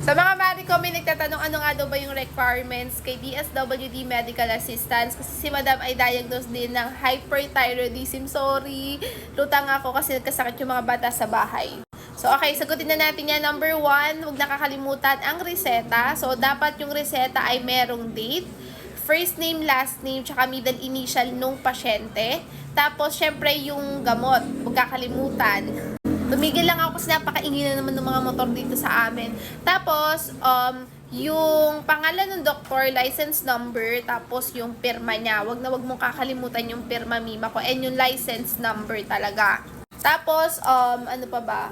Sa mga mari ko, may nagtatanong ano nga daw ba yung requirements kay DSWD Medical Assistance kasi si Madam ay diagnosed din ng hyperthyroidism. Sorry, lutang ako kasi nagkasakit yung mga bata sa bahay. So, okay, sagutin na natin yan. Number 1, huwag nakakalimutan ang reseta. So, dapat yung reseta ay merong date, first name, last name, tsaka middle initial nung pasyente. Tapos, syempre, yung gamot, huwag kakalimutan. Tumigil lang ako kasi napakaingin na naman ng mga motor dito sa amin. Tapos, yung pangalan ng doktor, license number, tapos yung pirma niya. Wag mong kakalimutan yung pirma mima ko and yung license number talaga. Tapos, ano pa ba?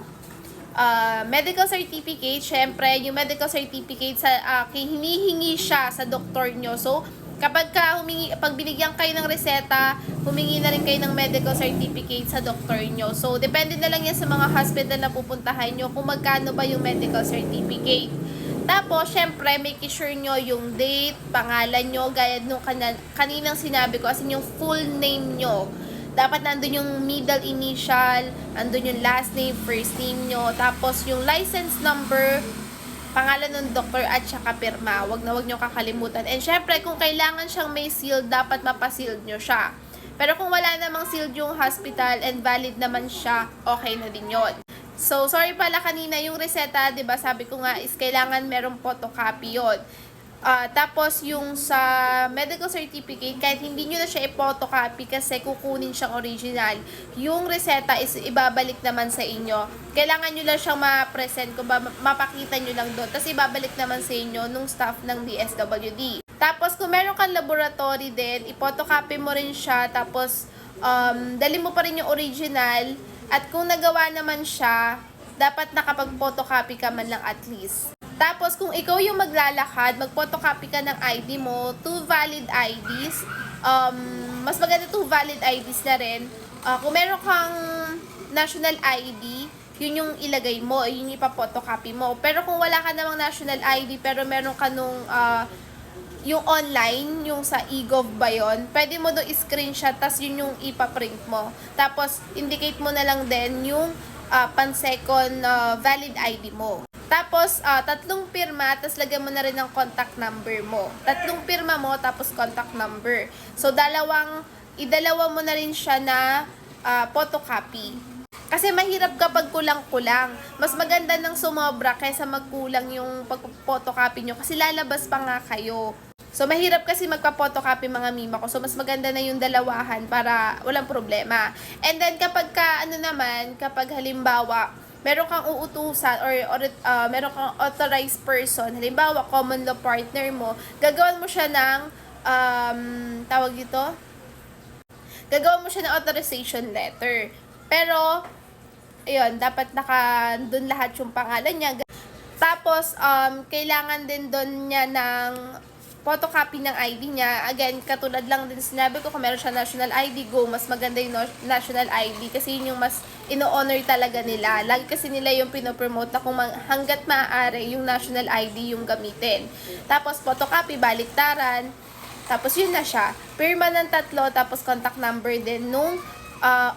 Medical certificate, syempre, yung medical certificate, hinihingi siya sa doktor nyo. So, kapag pag binigyan kayo ng reseta, humingi na rin kayo ng medical certificate sa doktor nyo. So, depende na lang yan sa mga hospital na pupuntahan nyo kung magkano ba yung medical certificate. Tapos, syempre, make sure nyo yung date, pangalan nyo, gaya nung kaninang sinabi ko, as in yung full name nyo. Dapat nandun yung middle initial, nandun yung last name, first name nyo, tapos yung license number, pangalan ng doktor at saka pirma. Wag nyo kakalimutan. And syempre, kung kailangan siyang may seal, dapat mapasealed nyo siya. Pero kung wala namang sealed yung hospital and valid naman siya, okay na din yon. So, sorry pala kanina yung reseta, 'di ba? Sabi ko nga is kailangan merong photocopy yon. Tapos yung sa medical certificate, kahit hindi nyo na siya i-photocopy kasi kukunin siyang original, yung reseta is ibabalik naman sa inyo. Kailangan nyo lang siyang ma-present, kung mapakita nyo lang doon. Tapos ibabalik naman sa inyo nung staff ng DSWD. Tapos kung meron kang laboratory din, i-photocopy mo rin siya. Tapos dali mo pa rin yung original. At kung nagawa naman siya, dapat nakapag-photocopy ka man lang at least. Tapos, kung ikaw yung maglalakad, mag-photocopy ka ng ID mo, 2 valid IDs, mas maganda 2 valid IDs na rin. Kung meron kang national ID, yun yung ilagay mo, yun yung ipa-photocopy mo. Pero kung wala ka namang national ID, pero meron ka nung, yung online, yung sa eGov ba yun, pwede mo doon i-screenshot, tas yun yung ipa-print mo. Tapos, indicate mo na lang din yung pan-second valid ID mo. Tapos, 3 pirma, tapos lagyan mo na rin ng contact number mo. 3 pirma mo, tapos contact number. So, idalawa mo na rin siya na photocopy. Kasi mahirap kapag kulang-kulang. Mas maganda ng sumobra kaysa magkulang yung pag-photocopy nyo kasi lalabas pa nga kayo. So, mahirap kasi magpa-photocopy mga mima ko. So, mas maganda na yung dalawahan para walang problema. And then, kapag halimbawa, meron kang uutusan or meron kang authorized person, halimbawa, common law partner mo, gagawan mo siya ng, gagawan mo siya ng authorization letter. Pero, ayun, dapat doon lahat yung pangalan niya. Tapos, kailangan din doon niya ng photocopy ng ID niya. Again, katulad lang din sinabi ko, kung meron siya national ID, go, mas maganda yung national ID kasi yun yung mas ino-honor talaga nila. Lagi kasi nila yung pinopromote na kung hanggat maaari yung national ID yung gamitin. Tapos photocopy, baliktaran, tapos yun na siya. Pirma ng 3, tapos contact number din nung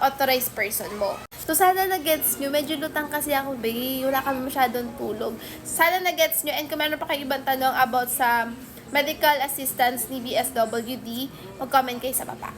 authorized person mo. So, sana na-gets nyo. Medyo lutang kasi ako, babe. Wala kami masyadong tulog. Sana na-gets nyo. And kung meron pa kayo ibang tanong about sa medical assistance ni DSWD, mag-comment kayo sa baba.